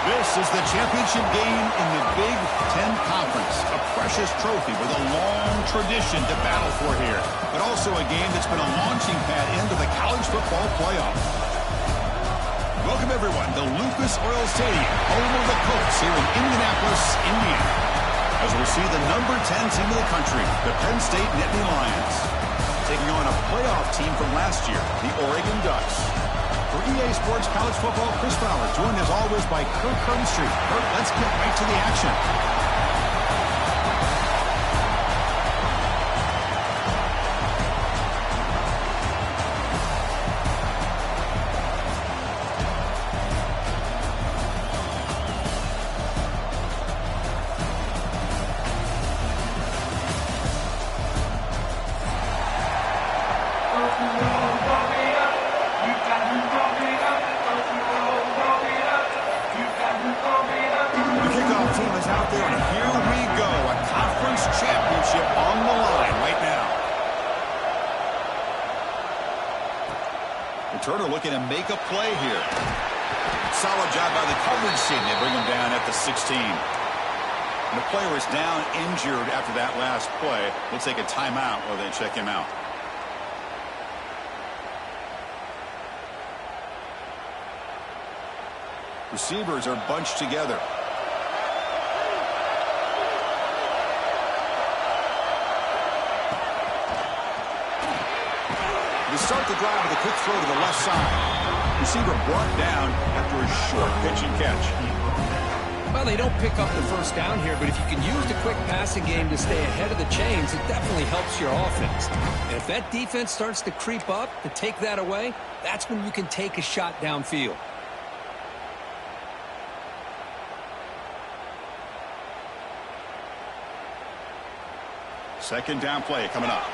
This is the championship game in the Big Ten Conference. A precious trophy with a long tradition to battle for here. But also a game that's been a launching pad into the college football playoff. Welcome, everyone, to Lucas Oil Stadium, home of the Colts here in Indianapolis, Indiana. As we'll see the number 10 team of the country, the Penn State Nittany Lions, taking on a playoff team from last year, the Oregon Ducks. For EA Sports College Football, Chris Fowler, joined as always by Kirk Herbstreit. Kirk, let's get right to the action. Turner looking to make a play here. Solid job by the coverage team. They bring him down at the 16. And the player is down injured after that last play. We'll take a timeout while they check him out. Receivers are bunched together. Start the drive with a quick throw to the left side. Receiver brought down after a short pitch and catch. Well, they don't pick up the first down here, but if you can use the quick passing game to stay ahead of the chains, it definitely helps your offense. And if that defense starts to creep up to take that away, that's when you can take a shot downfield. Second down play coming up.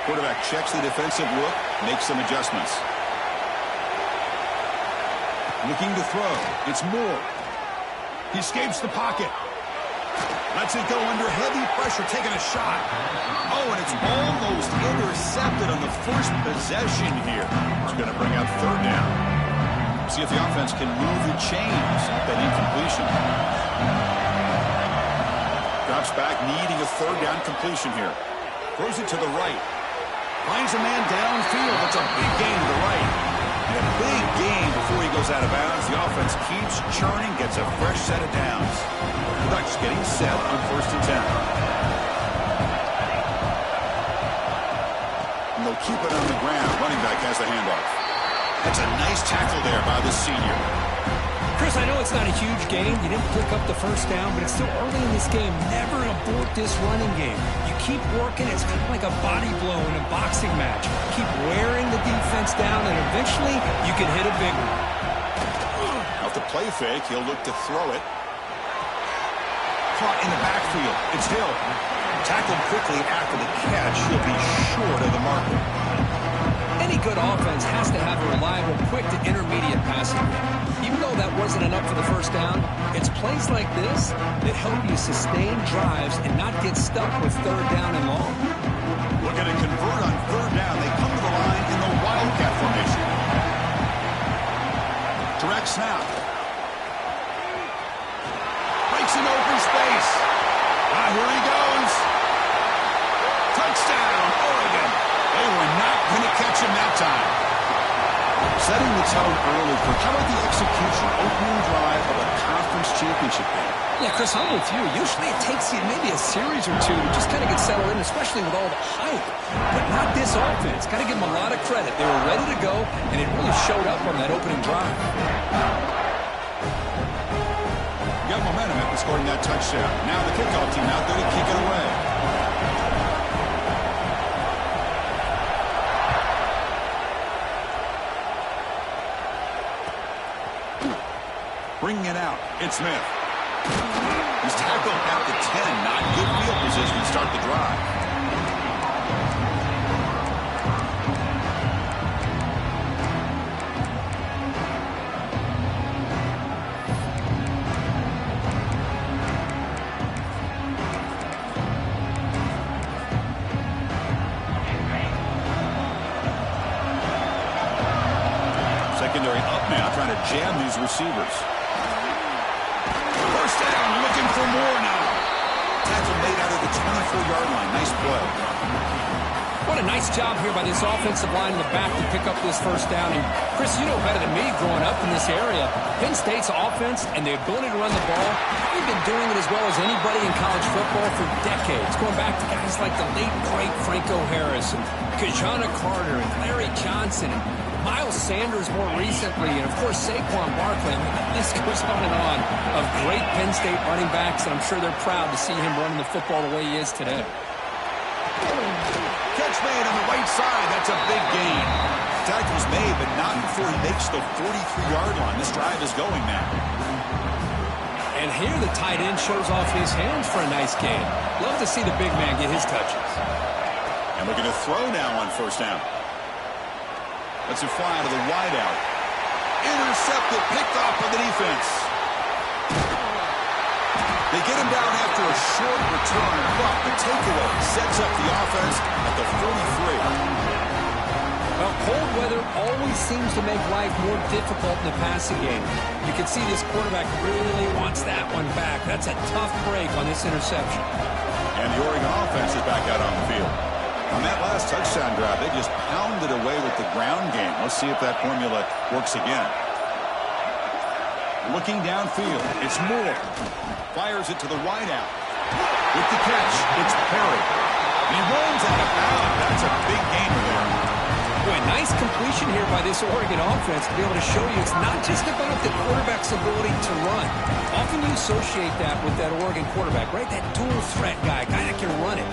Quarterback checks the defensive look, makes some adjustments. Looking to throw. It's Moore. He escapes the pocket. Lets it go under heavy pressure, taking a shot. Oh, and it's almost intercepted on the first possession here. It's going to bring out third down. See if the offense can move the chains with that incompletion. Drops back, needing a third down completion here. Throws it to the right. Finds a man downfield. That's a big gain to the right. And a big gain before he goes out of bounds. The offense keeps churning, gets a fresh set of downs. The Ducks getting set on 1st and 10. And they'll keep it on the ground. Running back has the handoff. That's a nice tackle there by the senior. Chris, I know it's not a huge game. You didn't pick up the first down, but it's still early in this game. Never abort this running game. You keep working. It's kind of like a body blow in a boxing match. Keep wearing the defense down, and eventually you can hit a big one. Off the play fake, he'll look to throw it. Caught in the backfield. It's Hill. Tackled quickly after the catch. He'll be short of the marker. Any good offense has to have a reliable, quick to intermediate passing game. Even though that wasn't enough for the first down, it's plays like this that help you sustain drives and not get stuck with third down and long. Looking to convert on third down. They come to the line in the Wildcat formation. Direct snap. Breaks in open space. Here he goes. Touchdown, Oregon. They were not going to catch him that time. Setting the tone early for how about the execution, opening drive of a conference championship game? Yeah, Chris, I'm with you. Usually it takes you maybe a series or two to just kind of get settled in, especially with all the hype. But not this offense. Got to give them a lot of credit. They were ready to go, and it really showed up on that opening drive. Got momentum after scoring that touchdown. Now the kickoff team out there to kick it away. Bringing it out, it's Smith. He's tackled at the 10. Not good field position to start the drive. Secondary up now, trying to jam these receivers. First down, looking for more now. Tackle made out of the 24-yard line. Nice play. What a nice job here by this offensive line in the back to pick up this first down. And Chris, you know better than me growing up in this area. Penn State's offense and the ability to run the ball, they've been doing it as well as anybody in college football for decades. Going back to guys like the late, great Franco Harris and Kajana Carter and Larry Johnson and Miles Sanders more recently, and of course Saquon Barkley. I mean, the list goes on and on of great Penn State running backs, and I'm sure they're proud to see him running the football the way he is today. Catch made on the right side. That's a big gain. Tackle's made, but not before he makes the 43-yard line. This drive is going now. And here the tight end shows off his hands for a nice gain. Love to see the big man get his touches. And we're going to throw now on first down. Let's it fly out of the wideout. Intercepted, picked off by the defense. They get him down after a short return, but the takeaway sets up the offense at the 43. Well, cold weather always seems to make life more difficult in the passing game. You can see this quarterback really wants that one back. That's a tough break on this interception. And the Oregon offense is back out on the field. On that last touchdown drive, they just pounded away with the ground game. Let's see if that formula works again. Looking downfield, it's Moore. Fires it to the wideout. With the catch, it's Perry. He runs out of bounds. That's a big gainer there. Boy, nice completion here by this Oregon offense to be able to show you it's not just about the quarterback's ability to run. Often you associate that with that Oregon quarterback, right? That dual threat guy that can run it.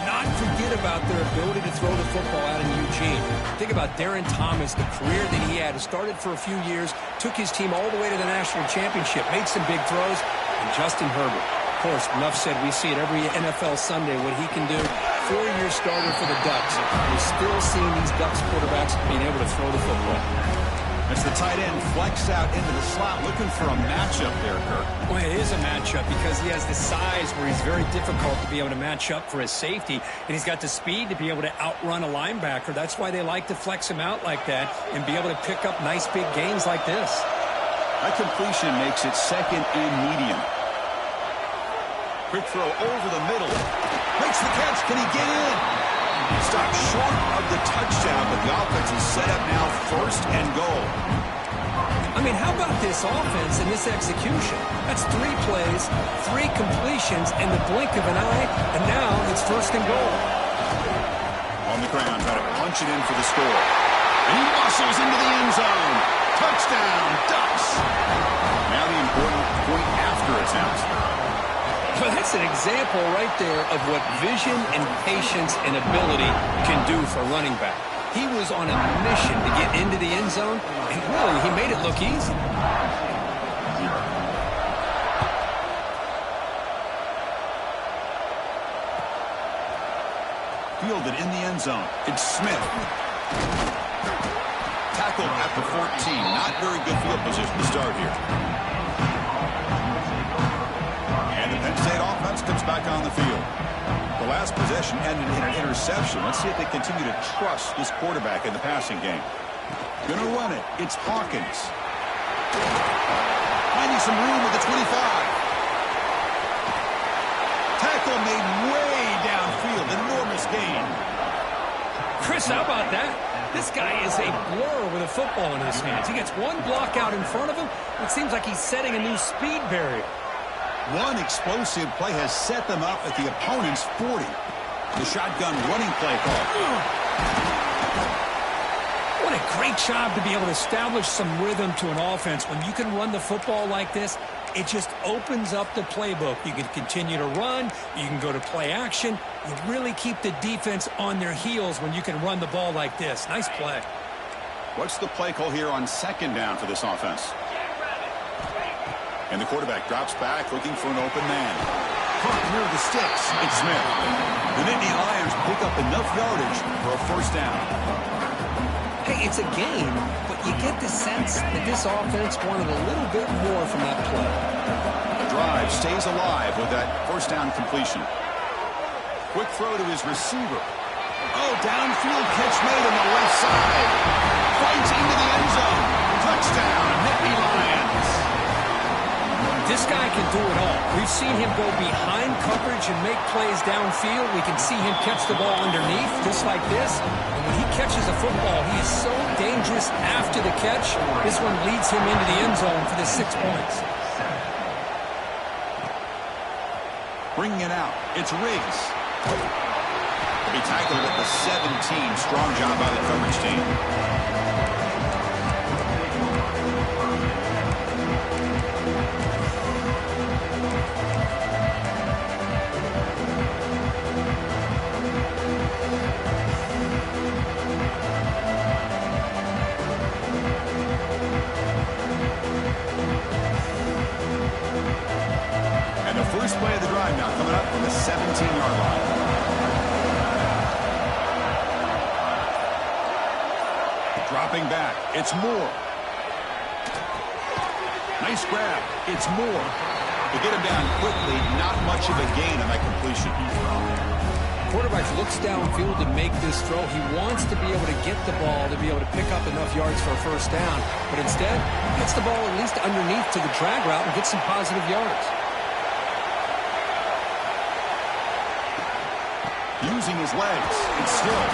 Not forget about their ability to throw the football out in Eugene. Think about Darren Thomas, the career that he had. Started for a few years, took his team all the way to the national championship, made some big throws, and Justin Herbert. Of course, enough said, we see it every NFL Sunday what he can do. 4-year starter for the Ducks. We're still seeing these Ducks quarterbacks being able to throw the football. As the tight end flexed out into the slot, looking for a matchup there, Kirk. Well, it is a matchup because he has the size where he's very difficult to be able to match up for his safety, and he's got the speed to be able to outrun a linebacker. That's why they like to flex him out like that and be able to pick up nice big gains like this. That completion makes it second and medium. Quick throw over the middle. Makes the catch. Can he get in? Stopped short of the touchdown, but the offense is set up now first and goal. I mean, how about this offense and this execution? That's 3 plays, 3 completions in the blink of an eye, and now it's first and goal. On the ground, trying to punch it in for the score. And he muscles into the end zone. Touchdown, Ducks. Now the important point after attempt. Well, that's an example right there of what vision and patience and ability can do for a running back. He was on a mission to get into the end zone, and really, he made it look easy. Fielded in the end zone. It's Smith. Tackled at the 14. Not very good field position to start here. And the Penn State offense comes back on the field. The last possession ended in an interception. Let's see if they continue to trust this quarterback in the passing game. Gonna run it. It's Hawkins. Finding some room with the 25. Tackle made way downfield. Enormous gain. Chris, how about that? This guy is a blur with a football in his hands. He gets one block out in front of him. It seems like he's setting a new speed barrier. One explosive play has set them up at the opponent's 40. The shotgun running play call. What a great job to be able to establish some rhythm to an offense. When you can run the football like this, it just opens up the playbook. You can continue to run. You can go to play action. You really keep the defense on their heels when you can run the ball like this. Nice play. What's the play call here on second down for this offense? And the quarterback drops back looking for an open man. Caught near the sticks. It's Smith. The Nittany Lions pick up enough yardage for a first down. Hey, it's a game, but you get the sense that this offense wanted a little bit more from that play. The drive stays alive with that first down completion. Quick throw to his receiver. Oh, downfield catch made on the left side. Fights into the end zone. Touchdown, Nittany Lions. This guy can do it all. We've seen him go behind coverage and make plays downfield. We can see him catch the ball underneath, just like this. And when he catches a football, he is so dangerous after the catch. This one leads him into the end zone for the 6 points. Bringing it out, it's Riggs. He'll be tackled at the 17. Strong job by the coverage team. First play of the drive now coming up from the 17-yard line. Dropping back, it's Moore. Nice grab, it's Moore. To get him down quickly, not much of a gain on that completion. Quarterback looks downfield to make this throw. He wants to be able to get the ball to be able to pick up enough yards for a first down, but instead, gets the ball at least underneath to the drag route and gets some positive yards. Using his legs, and still,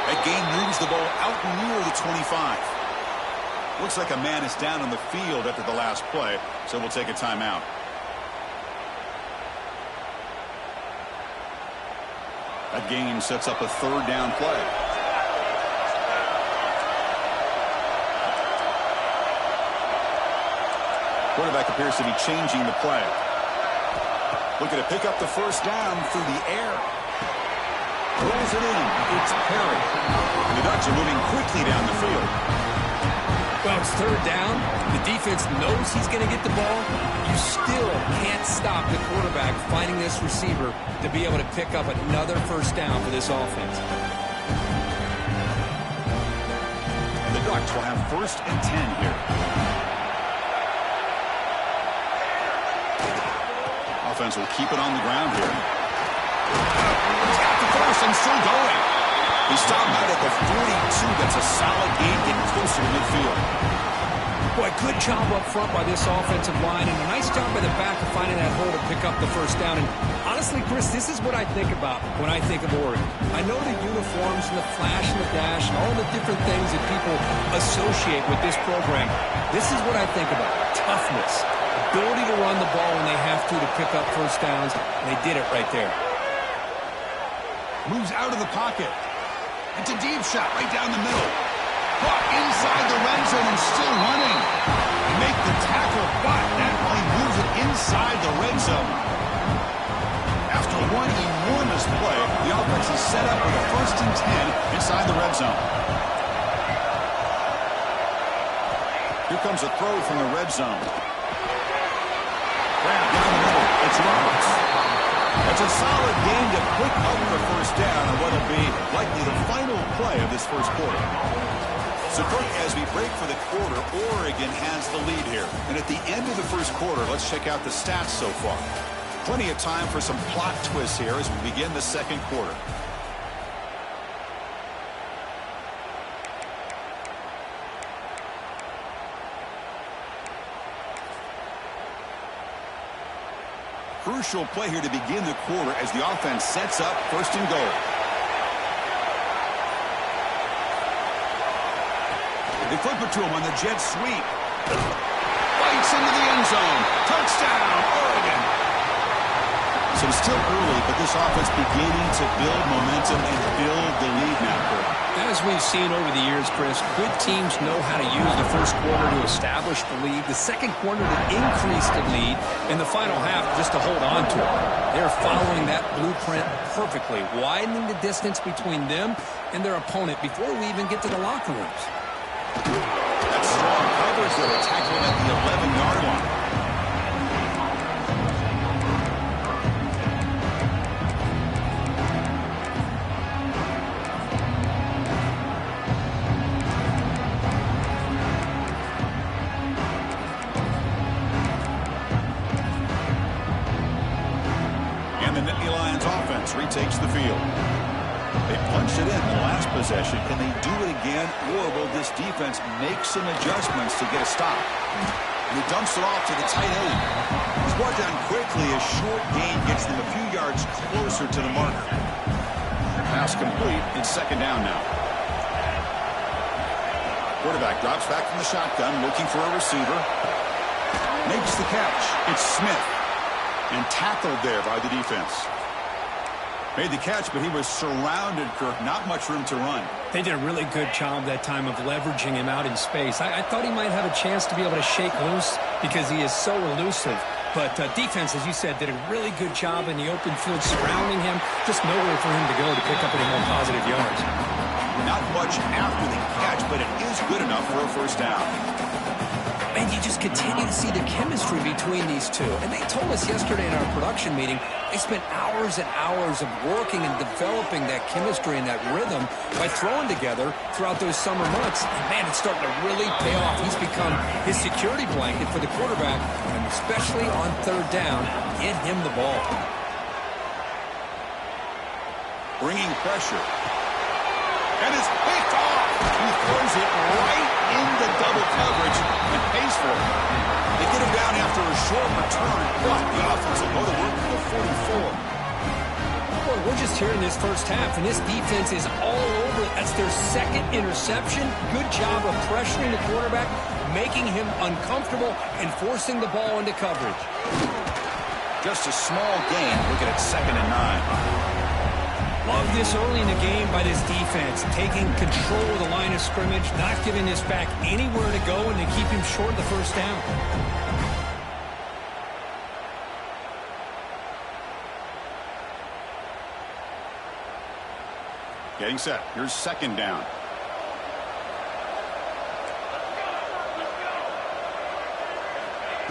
that gain moves the ball out near the 25. Looks like a man is down on the field after the last play, so we'll take a timeout. That gain sets up a third down play. Quarterback appears to be changing the play. Looking to pick up the first down through the air. Rolls it in. It's Perry. And the Ducks are moving quickly down the field. Well, it's third down. The defense knows he's going to get the ball. You still can't stop the quarterback finding this receiver to be able to pick up another first down for this offense. And the Ducks will have first and 10 here. Offense will keep it on the ground here. He's got the first and still going. He stopped out at the 42. That's a solid gain, getting closer to midfield. Boy, good job up front by this offensive line, and a nice job by the back of finding that hole to pick up the first down. And honestly, Chris, this is what I think about when I think of Oregon. I know the uniforms and the flash and the dash and all the different things that people associate with this program. This is what I think about. Toughness. Ability to run the ball when they have to pick up first downs, and they did it right there. Moves out of the pocket. It's a deep shot right down the middle. Caught inside the red zone and still running. Make the tackle, but that play moves it inside the red zone. After one enormous play, the offense is set up with a first and 10 inside the red zone. Here comes a throw from the red zone. Grab down the middle. It's Roberts. It's a solid game to pick up the first down on what will be likely the final play of this first quarter. So, Kirk, as we break for the quarter, Oregon has the lead here. And at the end of the first quarter, let's check out the stats so far. Plenty of time for some plot twists here as we begin the second quarter. Crucial play here to begin the quarter as the offense sets up first and goal. They flip it to him on the jet sweep. Bites into the end zone. Touchdown, Oregon. So it's still early, but this offense beginning to build momentum and build the lead now. As we've seen over the years, Chris, good teams know how to use the first quarter to establish the lead, the second quarter to increase the lead, and the final half just to hold on to it. They're following that blueprint perfectly, widening the distance between them and their opponent before we even get to the locker rooms. That's strong coverage with a tackle at the 11-yard line. Retakes the field. They punched it in the last possession. Can they do it again, or will this defense make some adjustments to get a stop? And he dumps it off to the tight end. He's brought down quickly. A short gain gets them a few yards closer to the marker. Pass complete. It's second down now. Quarterback drops back from the shotgun, looking for a receiver. Makes the catch. It's Smith. And tackled there by the defense. Made the catch, but he was surrounded, Kirk. Not much room to run. They did a really good job that time of leveraging him out in space. I thought he might have a chance to be able to shake loose because he is so elusive. But defense, as you said, did a really good job in the open field surrounding him. Just nowhere for him to go to pick up any more positive yards. Not much after the catch, but it is good enough for a first down. And you just continue to see the chemistry between these two. And they told us yesterday in our production meeting, they spent hours and hours of working and developing that chemistry and that rhythm by throwing together throughout those summer months. And, man, it's starting to really pay off. He's become his security blanket for the quarterback, and especially on third down, get him the ball. Bringing pressure. And it's picked off. He throws it right into double coverage and pays for it. They get him down after a short return, but the offense will go to work to the 44. Boy, we're just here in this first half, and this defense is all over. That's their second interception. Good job of pressuring the quarterback, making him uncomfortable, and forcing the ball into coverage. Just a small gain. Looking at 2nd and 9. Love this early in the game by this defense, taking control of the line of scrimmage, not giving this back anywhere to go, and to keep him short of the first down. Getting set. Here's second down.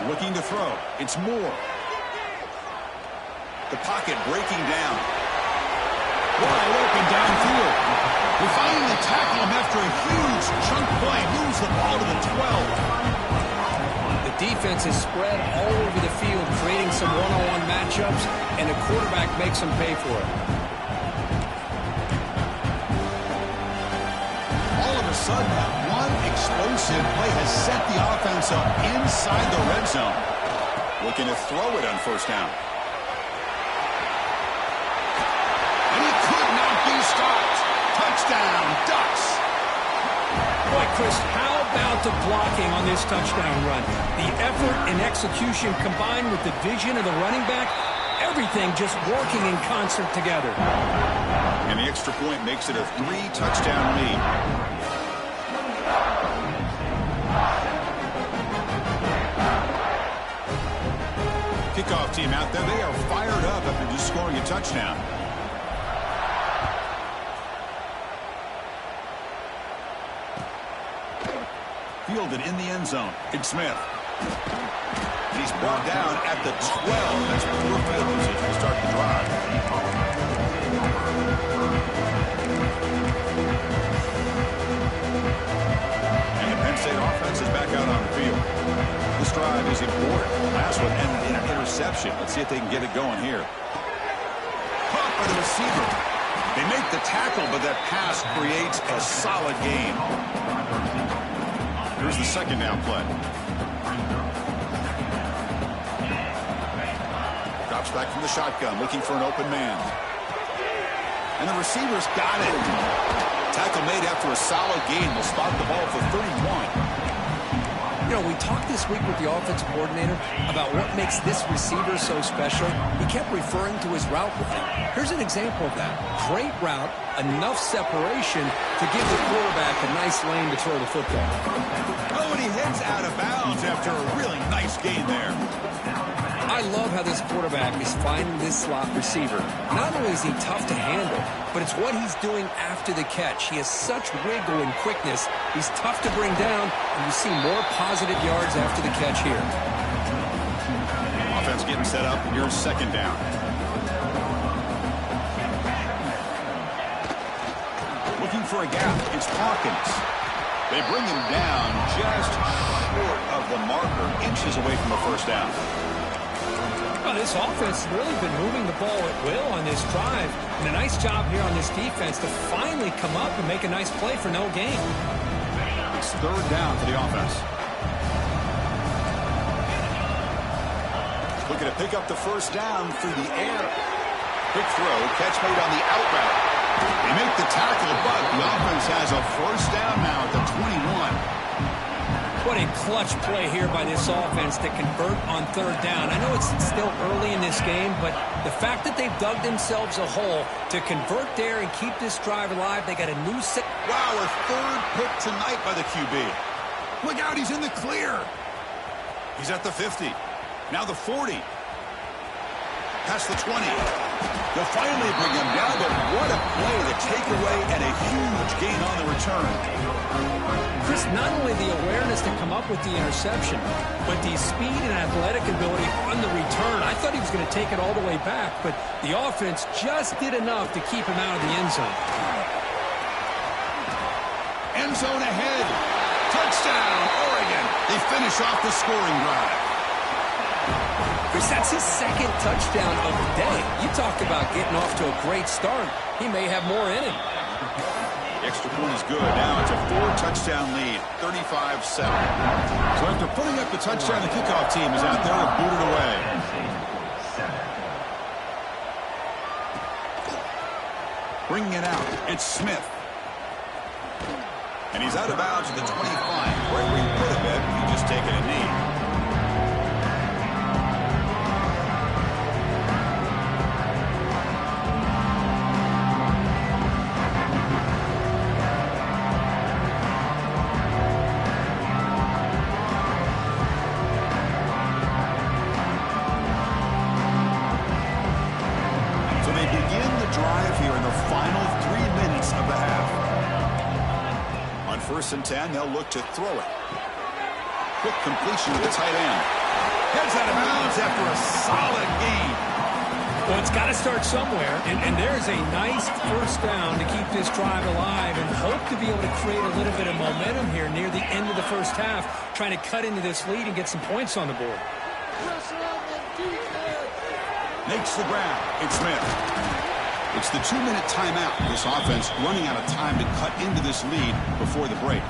Looking to throw. It's Moore. The pocket breaking down. Wide open downfield. We finally tackle him after a huge chunk play. Moves the ball to the 12. The defense is spread all over the field, creating some one-on-one matchups, and the quarterback makes them pay for it. All of a sudden, that one explosive play has set the offense up inside the red zone. Looking to throw it on first down. Stopped. Touchdown, Ducks. Boy, Chris, how about the blocking on this touchdown run? The effort and execution combined with the vision of the running back, everything just working in concert together. And the extra point makes it a 3-touchdown lead. Kickoff team out there, they are fired up after just scoring a touchdown. Fielded in the end zone. It's Smith. He's brought down at the 12. That's poor field position to start the drive. And the Penn State offense is back out on the field. This drive is important. Last one ended in an interception. Let's see if they can get it going here. Caught by the receiver. They make the tackle, but that pass creates a solid gain. Here's the second down play. Drops back from the shotgun, looking for an open man. And the receiver's got it. Tackle made after a solid gain. Will spot the ball for 31. You know, we talked this week with the offensive coordinator about what makes this receiver so special. He kept referring to his route running. Here's an example of that. Great route, enough separation to give the quarterback a nice lane to throw the football. Oh, and he heads out of bounds after a really nice gain there. I love how this quarterback is finding this slot receiver. Not only is he tough to handle, but it's what he's doing after the catch. He has such wiggle and quickness. He's tough to bring down, and you see more positive yards after the catch here. Offense getting set up. Here's second down. Looking for a gap. It's Hawkins. They bring him down just short of the marker, inches away from the first down. Well, this offense has really been moving the ball at will on this drive. And a nice job here on this defense to finally come up and make a nice play for no gain. It's third down for the offense. Looking to pick up the first down through the air. Quick throw, catch made on the out route. They make the tackle, but the offense has a first down now at the 21. What a clutch play here by this offense to convert on third down. I know it's still early in this game, but the fact that they've dug themselves a hole to convert there and keep this drive alive, they got a new set. Wow, a third pick tonight by the QB. Look out, he's in the clear. He's at the 50. Now the 40. Past the 20. They'll finally bring him down, but what a play, the takeaway, and a huge gain on the return. Chris, not only the awareness to come up with the interception, but the speed and athletic ability on the return. I thought he was going to take it all the way back, but the offense just did enough to keep him out of the end zone. End zone ahead. Touchdown, Oregon. They finish off the scoring drive. Chris, that's his second touchdown of the day. You talk about getting off to a great start. He may have more in him. The extra point is good. Now it's a 4-touchdown lead, 35-7. So after putting up the touchdown, the kickoff team is out there and booted away. Bringing it out, it's Smith. And he's out of bounds at the 25. Where we put him at, he just taken a knee. First and 10, they'll look to throw it. Quick completion to the tight end. Heads out of bounds after a solid gain. Well, it's got to start somewhere, and there's a nice first down to keep this drive alive and hope to be able to create a little bit of momentum here near the end of the first half, trying to cut into this lead and get some points on the board. Makes the grab. It's Smith. It's the 2-minute timeout. This offense running out of time to cut into this lead before the break.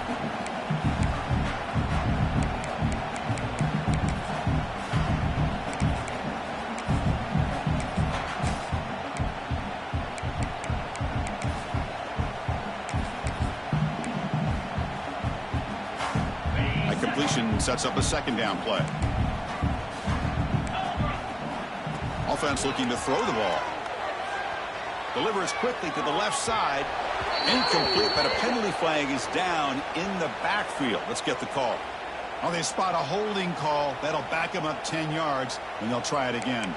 That completion sets up a second down play. Offense looking to throw the ball. Delivers quickly to the left side. Incomplete, but a penalty flag is down in the backfield. Let's get the call. Oh, they spot a holding call. That'll back them up 10 yards, and they'll try it again.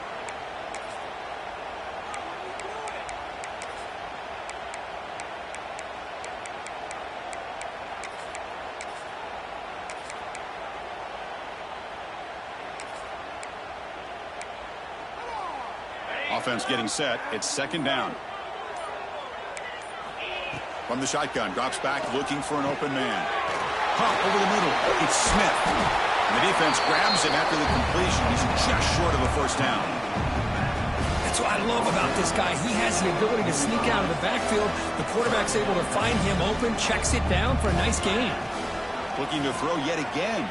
Offense getting set. It's second down. From the shotgun, drops back looking for an open man. Pop over the middle. It's Smith. And the defense grabs him after the completion. He's just short of a first down. That's what I love about this guy. He has the ability to sneak out of the backfield. The quarterback's able to find him open, checks it down for a nice gain. Looking to throw yet again.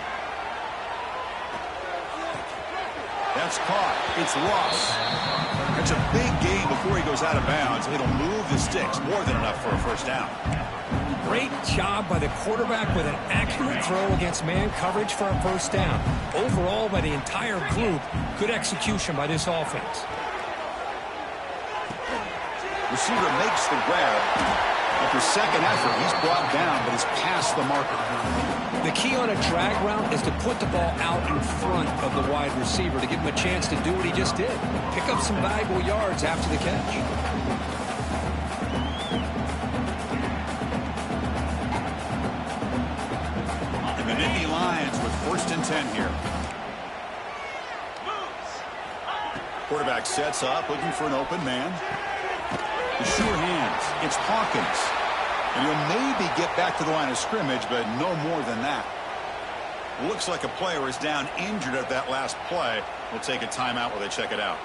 That's caught. It's Ross. That's a big gain before he goes out of bounds. It'll move the sticks. More than enough for a first down. Great job by the quarterback with an accurate throw against man coverage for a first down. Overall, by the entire group, good execution by this offense. Receiver makes the grab. After second effort, he's brought down, but he's past the marker. The key on a drag route is to put the ball out in front of the wide receiver to give him a chance to do what he just did. Pick up some valuable yards after the catch. And the Nittany Lions with first and 10 here. Quarterback sets up, looking for an open man. The sure hands. It's Hawkins. And he'll maybe get back to the line of scrimmage, but no more than that. Looks like a player is down injured at that last play. We'll take a timeout while they check it out.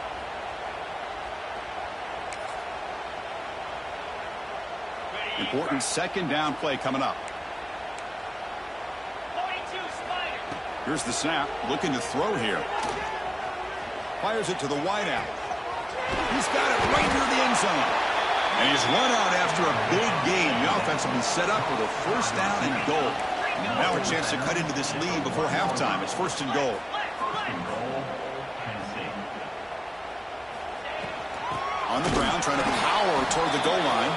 Important second down play coming up. Here's the snap. Looking to throw here. Fires it to the wideout. He's got it right near the end zone. And he's run out after a big gain. The offense will be set up with a first down and goal. Now a chance to cut into this lead before halftime. It's first and goal. On the ground, trying to power toward the goal line.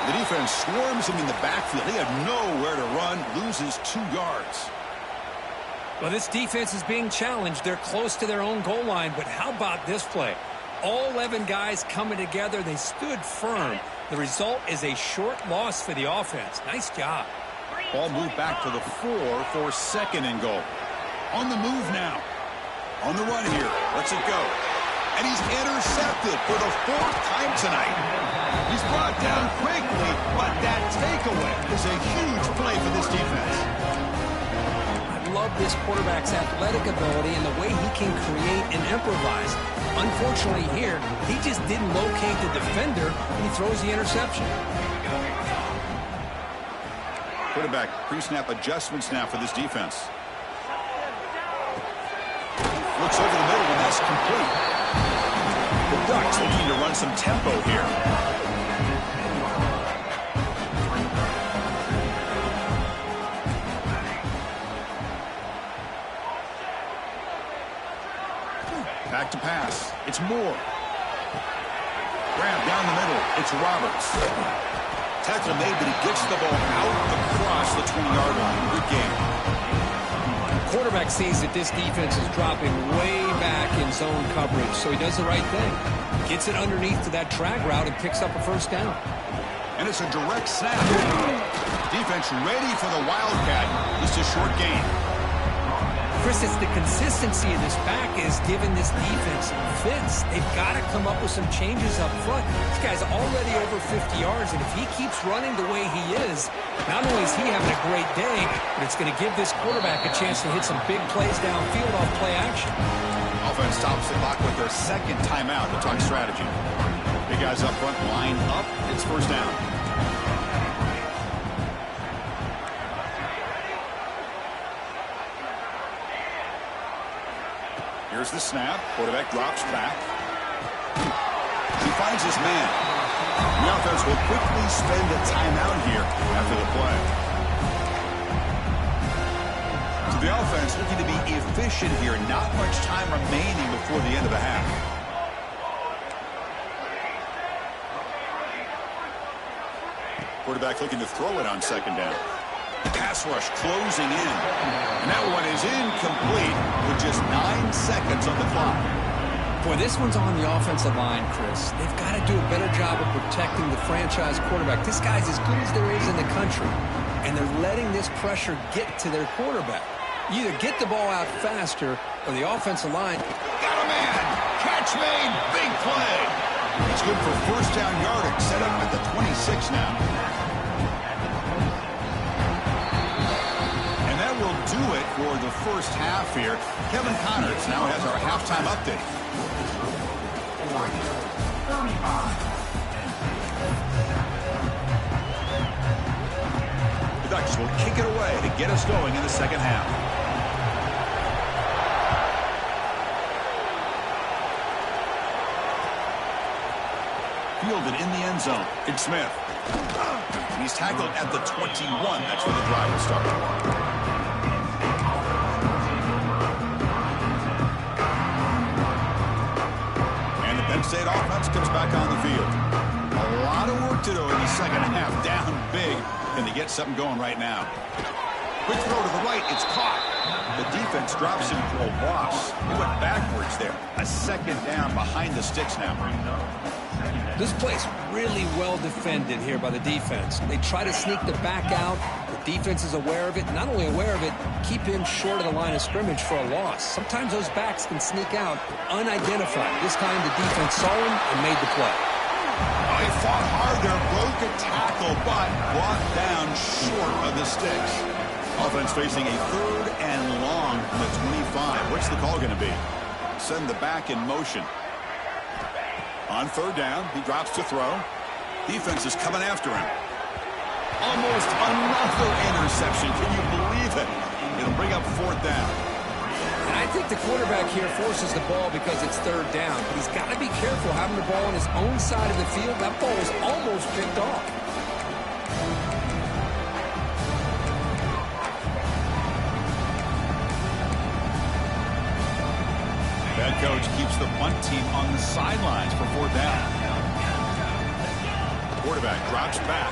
The defense swarms him in the backfield. He had nowhere to run, loses 2 yards. Well, this defense is being challenged. They're close to their own goal line, but how about this play? All 11 guys coming together. They stood firm. The result is a short loss for the offense. Nice job. Ball moved back to the 4 for second and goal. On the move now. On the run here. Lets it go. And he's intercepted for the 4th time tonight. He's brought down quickly, but that takeaway is a huge play for this defense. I love this quarterback's athletic ability and the way he can create and improvise. Unfortunately here, he just didn't locate the defender and he throws the interception. Quarterback pre-snap adjustments now for this defense. Looks over the middle and that's complete. The Ducks looking to run some tempo here. Back to pass. It's Moore. Grab down the middle. It's Roberts. Tackle made, but he gets the ball out across the 20-yard line. Good game. Quarterback sees that this defense is dropping way back in zone coverage, so he does the right thing. Gets it underneath to that drag route and picks up a first down. And it's a direct snap. Defense ready for the Wildcat. Just a short gain. Chris, it's the consistency of this back is giving this defense fits. They've got to come up with some changes up front. This guy's already over 50 yards, and if he keeps running the way he is, not only is he having a great day, but it's going to give this quarterback a chance to hit some big plays downfield off play action. Offense stops the clock with their second timeout to talk strategy. Big guys up front line up. It's first down. Here's the snap. Quarterback drops back. He finds his man. The offense will quickly spend a timeout here after the play. So the offense looking to be efficient here. Not much time remaining before the end of the half. Quarterback looking to throw it on second down. Pass rush closing in. And that one is incomplete with just 9 seconds on the clock. Boy, this one's on the offensive line, Chris. They've got to do a better job of protecting the franchise quarterback. This guy's as good as there is in the country, and they're letting this pressure get to their quarterback. You either get the ball out faster or the offensive line. Got a man. Catch made. Big play. It's good for first down yardage. Set up at the 26 now. Will do it for the first half here. Kevin Connors now has our halftime update. The Ducks will kick it away to get us going in the second half. Fielded in the end zone. It's Smith. And he's tackled at the 21. That's where the drive will start. Penn State offense comes back on the field. A lot of work to do in the second half. Down big. Can they get something going right now? Quick throw to the right. It's caught. The defense drops him for a loss. He went backwards there. A second down behind the sticks now. This play's really well defended here by the defense. They try to sneak the back out. The defense is aware of it. Not only aware of it, keep him short of the line of scrimmage for a loss. Sometimes those backs can sneak out unidentified. This time the defense saw him and made the play. Oh, he fought hard there, broke a tackle, but brought down short of the sticks. Offense facing a third and long from the 25. What's the call going to be? Send the back in motion. On third down, he drops to throw. Defense is coming after him. Almost another interception. Can you believe it? It'll bring up fourth down. And I think the quarterback here forces the ball because it's third down, but he's got to be careful having the ball on his own side of the field. That ball is almost picked off. Head coach keeps the punt team on the sidelines for fourth down. Quarterback drops back.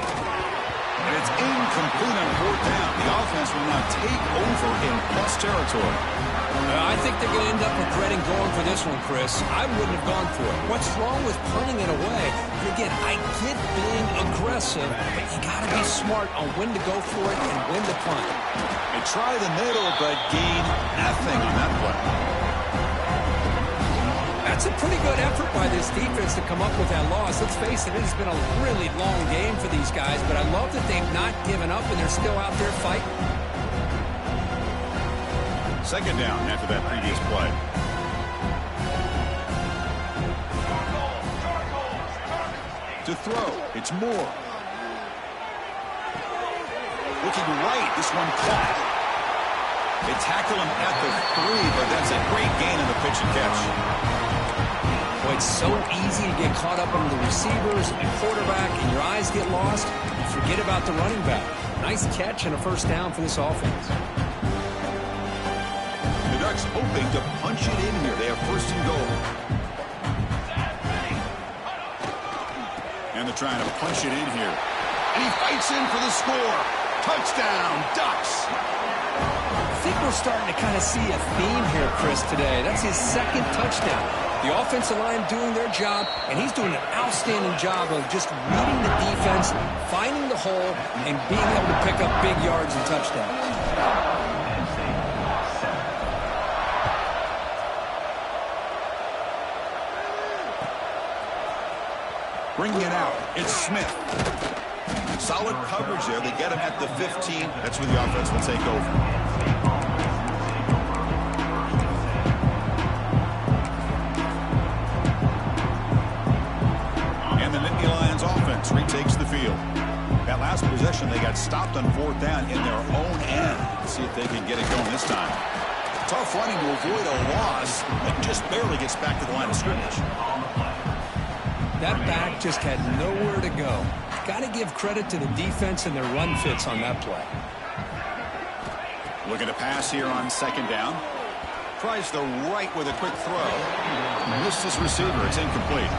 And it's incomplete on fourth down. The offense will now take over in plus territory. I think they're going to end up regretting going for this one, Chris. I wouldn't have gone for it. What's wrong with punting it away? And again, I get being aggressive, but you got to be smart on when to go for it and when to punt. They try the middle, but gain nothing on that play. That's a pretty good effort by this defense to come up with that loss. Let's face it, it has been a really long game for these guys, but I love that they've not given up and they're still out there fighting. Second down after that previous play. To throw, it's Moore. Looking right, this one caught. They tackle him at the 3, but that's a great gain on the pitch and catch. Boy, it's so easy to get caught up on the receivers and quarterback, and your eyes get lost. You forget about the running back. Nice catch and a first down for this offense. The Ducks hoping to punch it in here. They have first and goal. And they're trying to punch it in here. And he fights in for the score. Touchdown, Ducks. I think we're starting to kind of see a theme here, Chris, today. That's his second touchdown. The offensive line doing their job, and he's doing an outstanding job of just reading the defense, finding the hole, and being able to pick up big yards and touchdowns. Bringing it out, it's Smith. Solid coverage there. They get him at the 15. That's where the offense will take over. Retakes the field. That last possession, they got stopped on fourth down in their own end. Let's see if they can get it going this time. Tough running to avoid a loss, and just barely gets back to the line of scrimmage. That back just had nowhere to go. Got to give credit to the defense and their run fits on that play. Looking to pass here on second down. Tries the right with a quick throw. Missed his receiver. It's incomplete.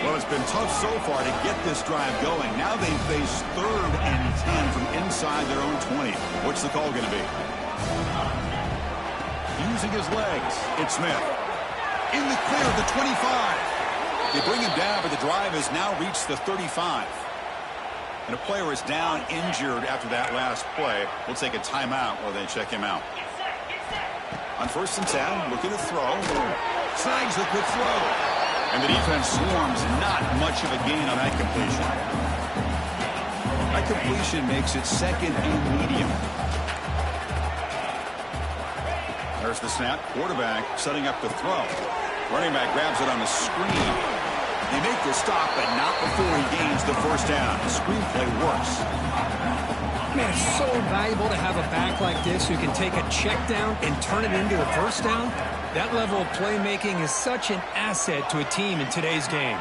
Well, it's been tough so far to get this drive going. Now they face 3rd and 10 from inside their own 20. What's the call going to be? Using his legs, it's Smith. In the clear of the 25. They bring him down, but the drive has now reached the 35. And a player is down injured after that last play. We'll take a timeout while they check him out. On 1st and 10, looking to throw. Snags the quick throw. And the defense swarms, not much of a gain on that completion. That completion makes it 2nd and medium. There's the snap. Quarterback setting up the throw. Running back grabs it on the screen. They make the stop, but not before he gains the first down. The screenplay works. Man, it's so valuable to have a back like this who can take a check down and turn it into a first down. That level of playmaking is such an asset to a team in today's game.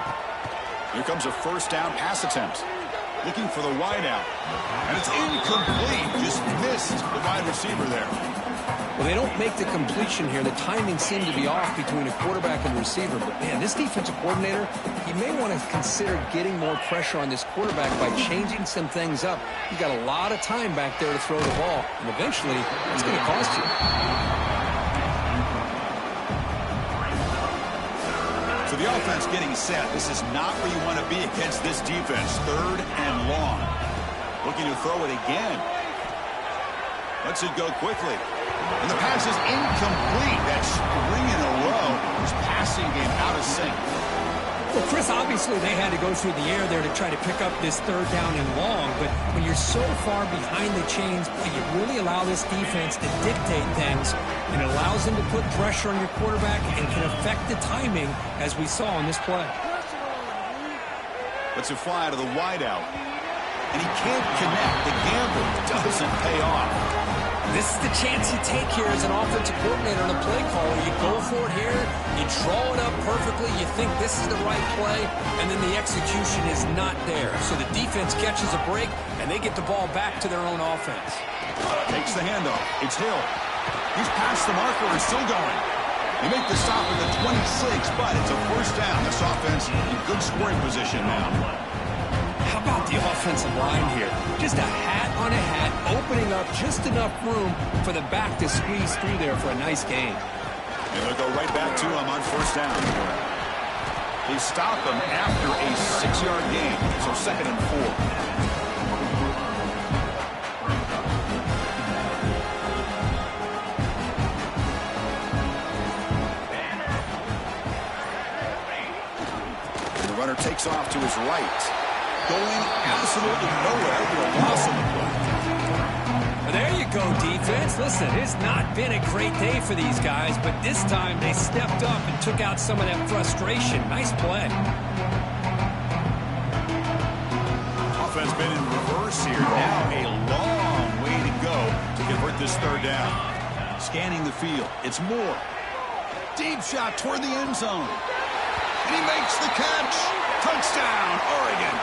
Here comes a first down pass attempt. Looking for the wideout. And it's incomplete. Just missed the wide receiver there. Well, they don't make the completion here. The timing seemed to be off between a quarterback and receiver. But, man, this defensive coordinator, he may want to consider getting more pressure on this quarterback by changing some things up. He's got a lot of time back there to throw the ball. And eventually, it's going to cost you. So the offense getting set. This is not where you want to be against this defense. 3rd and long. Looking to throw it again. Lets it go quickly. And the pass is incomplete. That's 3 in a row. His passing game out of sync. Well, Chris, obviously they had to go through the air there to try to pick up this 3rd down and long. But when you're so far behind the chains, you really allow this defense to dictate things. And it allows them to put pressure on your quarterback and can affect the timing, as we saw on this play. Let's it fly to the wideout. And he can't connect. The gamble doesn't pay off. This is the chance you take here as an offensive coordinator and a play caller. You go for it here, you draw it up perfectly, you think this is the right play, and then the execution is not there. So the defense catches a break, and they get the ball back to their own offense. Takes the handoff. It's Hill. He's past the marker and still going. They make the stop at the 26, but it's a first down. This offense in good scoring position now. How about the offensive line here? Just a hat on a hat, opening up just enough room for the back to squeeze through there for a nice gain. And they'll go right back to him on first down. They stop him after a 6-yard gain, so 2nd and 4. Runner takes off to his right. Going absolutely nowhere to a loss on the play. Well, there you go, defense. Listen, it's not been a great day for these guys, but this time they stepped up and took out some of that frustration. Nice play. Offense been in reverse here. Now a long way to go to convert this 3rd down. Scanning the field. It's Moore. Deep shot toward the end zone. And he makes the catch. Touchdown, Oregon.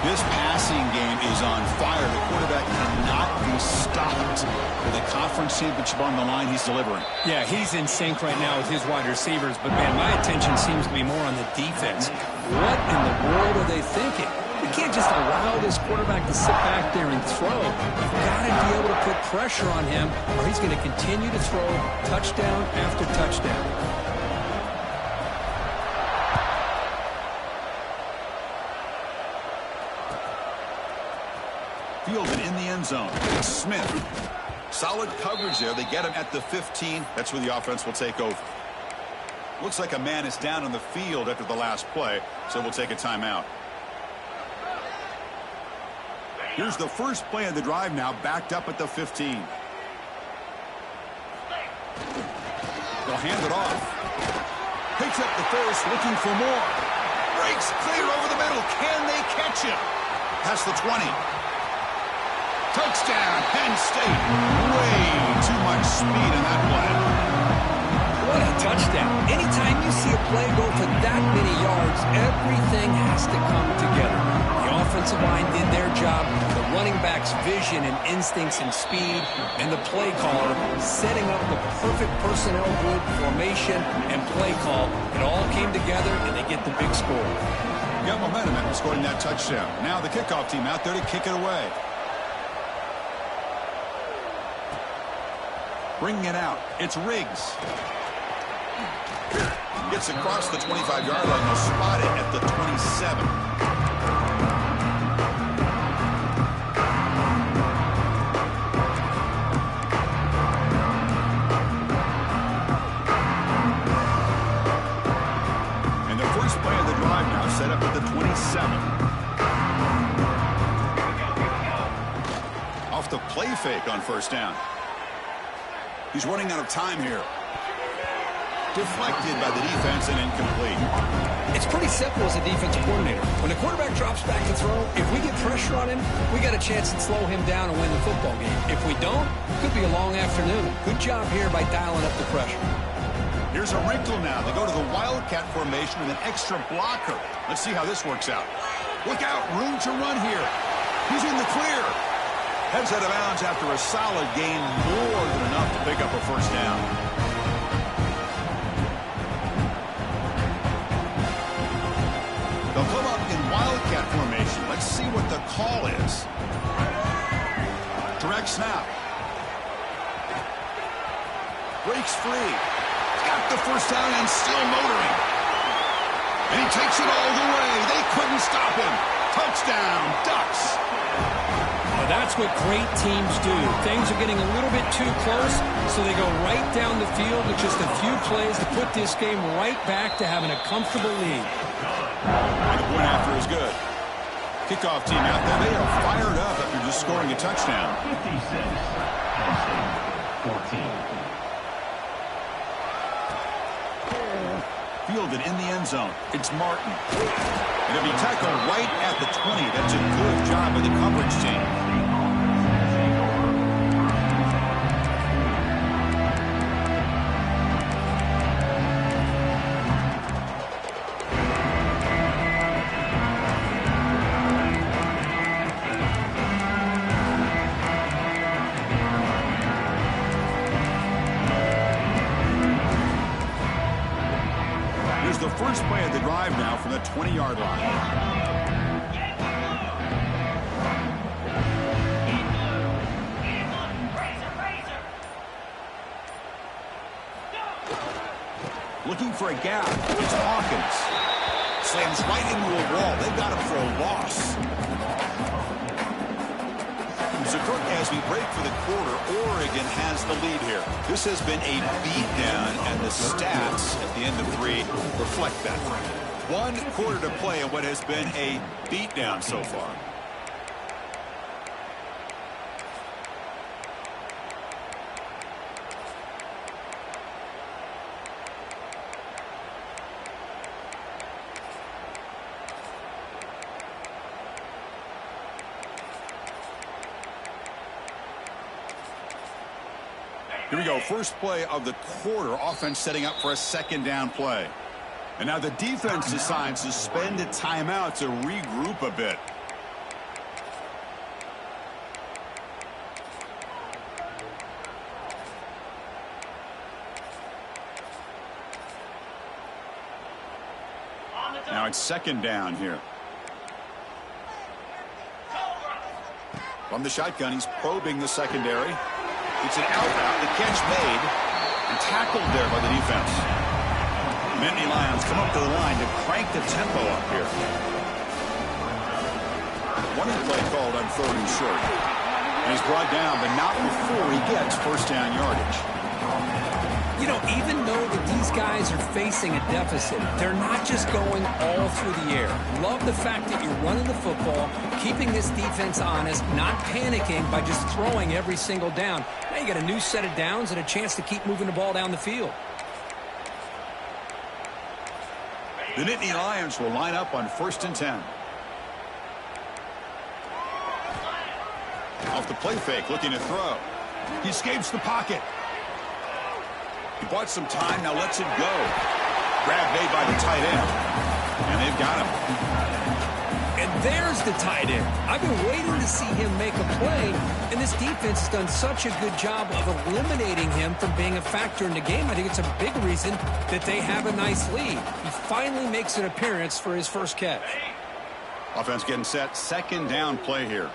This passing game is on fire. The quarterback cannot be stopped. With a conference championship on the line, he's delivering. Yeah, he's in sync right now with his wide receivers. But, man, my attention seems to be more on the defense. What in the world are they thinking? You can't just allow this quarterback to sit back there and throw. You've got to be able to put pressure on him, or he's going to continue to throw touchdown after touchdown. Fielded in the end zone. It's Smith. Solid coverage there. They get him at the 15. That's where the offense will take over. Looks like a man is down on the field after the last play, so we'll take a timeout. Here's the first play of the drive now, backed up at the 15. They'll hand it off. Picks up the first, looking for more. Breaks clear over the middle. Can they catch him? Past the 20. Touchdown, Penn State. Way too much speed in that play. What a touchdown. Anytime you see a play go for that many yards, everything has to come together. The offensive line did their job, the running back's vision and instincts and speed, and the play caller setting up the perfect personnel group, formation, and play call. It all came together, and they get the big score. Got momentum after scoring that touchdown. Now the kickoff team out there to kick it away. Bringing it out. It's Riggs. Gets across the 25-yard line. They'll spot it at the 27. And the first play of the drive now set up at the 27. Off the play fake on first down. He's running out of time here. Deflected by the defense and incomplete. It's pretty simple as a defensive coordinator. When the quarterback drops back to throw, if we get pressure on him, we got a chance to slow him down and win the football game. If we don't, it could be a long afternoon. Good job here by dialing up the pressure. Here's a wrinkle now. They go to the Wildcat formation with an extra blocker. Let's see how this works out. Look out, room to run here. He's in the clear. Heads out of bounds after a solid gain, more than enough to pick up a first down. They'll come up in Wildcat formation. Let's see what the call is. Direct snap. Breaks free. Got the first down and still motoring. And he takes it all the way. They couldn't stop him. Touchdown, Ducks. That's what great teams do. Things are getting a little bit too close, so they go right down the field with just a few plays to put this game right back to having a comfortable lead. And the point after is good. Kickoff team out there. They are fired up after just scoring a touchdown. 56-14. Fielded in the end zone. It's Martin. And he'll be tackled right at the 20. That's a good job of the coverage team. first play of the drive now from the 20-yard line. Looking for a gap. It's Hawkins. Slams right into a wall. They've got him for a loss. So, Kirk, as we break for the quarter, Oregon has the lead here. This has been a beatdown, and the stats at the end of 3 reflect that. 1 quarter to play in what has been a beatdown so far. Here we go, first play of the quarter. Offense setting up for a second down play. And now the defense decides to spend a timeout to regroup a bit. Now it's second down here. From the shotgun, he's probing the secondary. It's an out route. The catch made and tackled there by the defense. Nittany Lions come up to the line to crank the tempo up here. Running play called on 3rd and short. And he's brought down, but not before he gets first down yardage. You know, even though that these guys are facing a deficit, they're not just going all through the air. Love the fact that you're running the football, keeping this defense honest, not panicking by just throwing every single down. Now you got a new set of downs and a chance to keep moving the ball down the field. The Nittany Lions will line up on 1st and 10. Off the play fake, looking to throw. He escapes the pocket. He bought some time, now lets it go. Grab made by the tight end. And they've got him. And there's the tight end. I've been waiting to see him make a play, and this defense has done such a good job of eliminating him from being a factor in the game. I think it's a big reason that they have a nice lead. He finally makes an appearance for his first catch. Offense getting set, second down play here.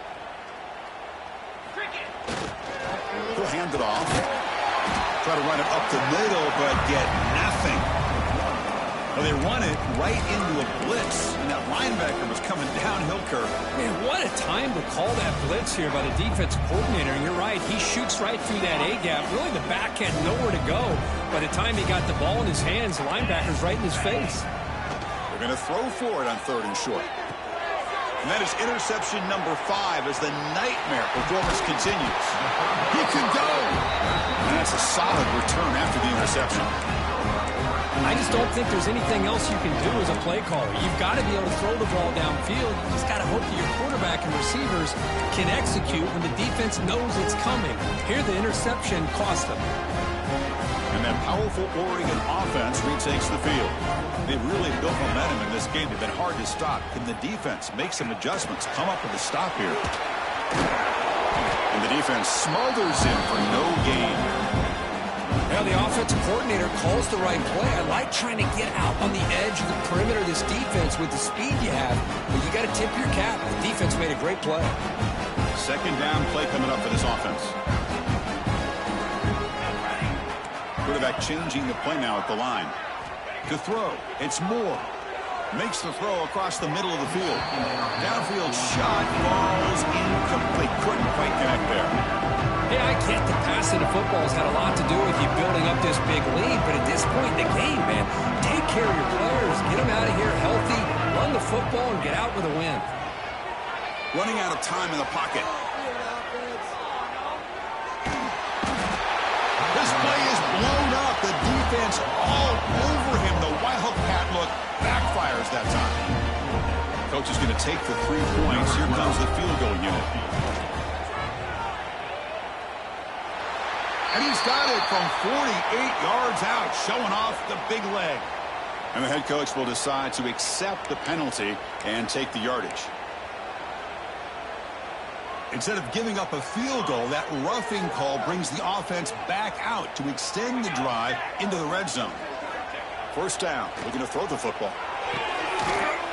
He'll hand it off. Try to run it up the middle, but get nothing. Well, they run it right into a blitz, and that linebacker was coming downhill, Kirk. Man, what a time to call that blitz here by the defensive coordinator. And you're right, he shoots right through that A-gap. Really, the back had nowhere to go. By the time he got the ball in his hands, the linebacker's right in his face. They're going to throw for it on 3rd and short. And that is interception number 5 as the nightmare performance continues. He can go! And that's a solid return after the interception. I just don't think there's anything else you can do as a play caller. You've got to be able to throw the ball downfield. You just got to hope that your quarterback and receivers can execute when the defense knows it's coming. Here, the interception cost them. And that powerful Oregon offense retakes the field. They've really built momentum in this game. They've been hard to stop. Can the defense make some adjustments, come up with a stop here? And the defense smothers him for no gain. Now the offensive coordinator calls the right play. I like trying to get out on the edge of the perimeter of this defense with the speed you have. But you got to tip your cap. The defense made a great play. Second down play coming up for this offense. Quarterback changing the play now at the line. To throw, it's Moore. Makes the throw across the middle of the field. Downfield shot, falls incomplete. Couldn't quite connect there. Hey, I get the passing of football has had a lot to do with you building up this big lead, but at this point in the game, man, take care of your players. Get them out of here healthy, run the football, and get out with a win. Running out of time in the pocket. This play is blown up. The defense all over him. The Wildcat look backfires that time. Coach is going to take the 3 points. Here comes the field goal unit. And he's got it from 48 yards out, showing off the big leg. And the head coach will decide to accept the penalty and take the yardage. Instead of giving up a field goal, that roughing call brings the offense back out to extend the drive into the red zone. First down. Looking to throw the football.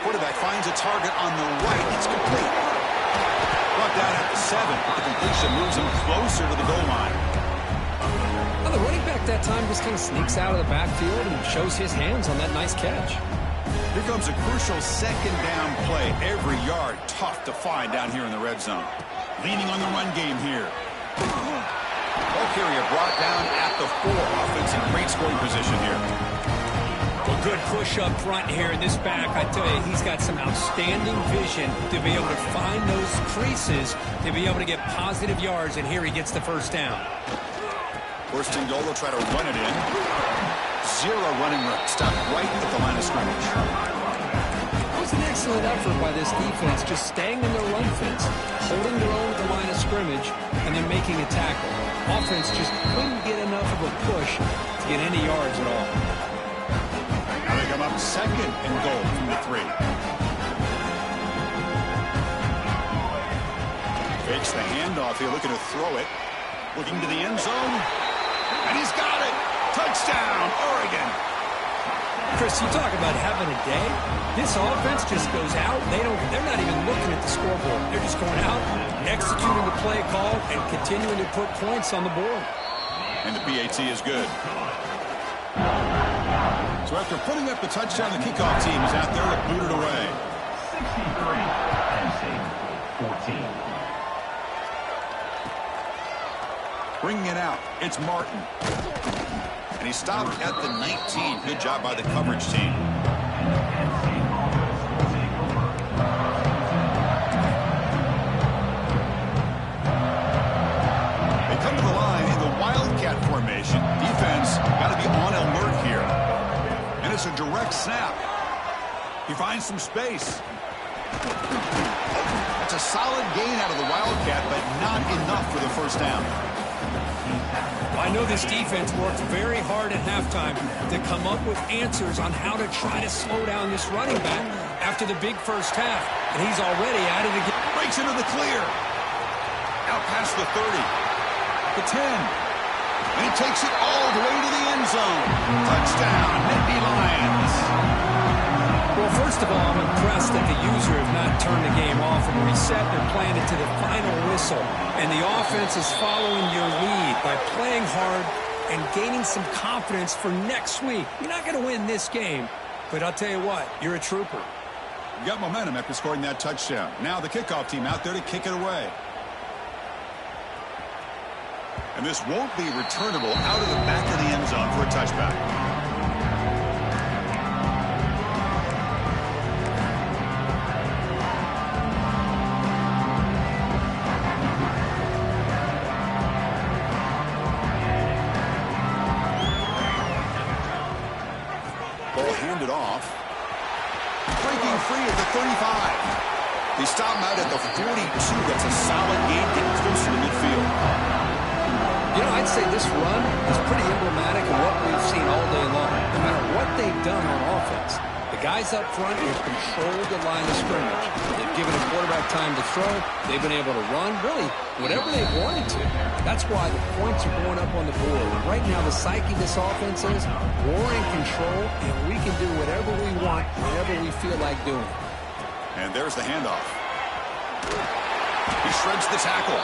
Quarterback finds a target on the right. It's complete. Brought down at the 7. The completion moves him closer to the goal line. Well, the running back that time just kind of sneaks out of the backfield and shows his hands on that nice catch. Here comes a crucial second down play. Every yard tough to find down here in the red zone. Leaning on the run game here. Ball carrier brought down at the 4. Offense in great scoring position here. A good push up front here in this back. I tell you, he's got some outstanding vision to be able to find those creases, to be able to get positive yards, and here he gets the first down. First and goal, they'll try to run it in. 0 running room. Stopped right at the line of scrimmage. It was an excellent effort by this defense, just staying in their run fence, holding their own at the line of scrimmage, and then making a tackle. Offense just couldn't get enough of a push to get any yards at all. Now they come up second and goal from the 3. Fakes the handoff here, looking to throw it. Looking to the end zone. And he's got it. Touchdown, Oregon. Chris, you talk about having a day. This offense just goes out. They're not even looking at the scoreboard. They're just going out, executing the play call, and continuing to put points on the board. And the PAT is good. So after putting up the touchdown, the kickoff team is out there to boot it away. 63-14. Bringing it out, it's Martin. And he stopped at the 19. Good job by the coverage team. They come to the line in the Wildcat formation. Defense got to be on alert here. And it's a direct snap. He finds some space. That's a solid gain out of the Wildcat, but not enough for the first down. I know this defense worked very hard at halftime to come up with answers on how to try to slow down this running back after the big first half. And he's already at it again. Breaks into the clear. Out past the 30. The 10. And he takes it all the way to the end zone. Touchdown, Nittany Lions. Well, first of all, I'm impressed that the user have not turned the game off and reset their plan into the final whistle. And the offense is following your lead by playing hard and gaining some confidence for next week. You're not going to win this game, but I'll tell you what, you're a trooper. You got momentum after scoring that touchdown. Now the kickoff team out there to kick it away. And this won't be returnable out of the back of the end zone for a touchback. Handed off. Breaking free at the 35. They stop him out at the 42. That's a solid gain, getting closer to midfield. You know, I'd say this run is pretty emblematic of what we've seen all day long. No matter what they've done on offense, the guys up front have controlled the line of scrimmage. They've given the quarterback time to throw. They've been able to run, really, whatever they've wanted to. That's why the points are going up on the board. Right now, the psyche of this offense is we're in control, and we can do whatever we want, whenever we feel like doing. And there's the handoff. He shreds the tackle.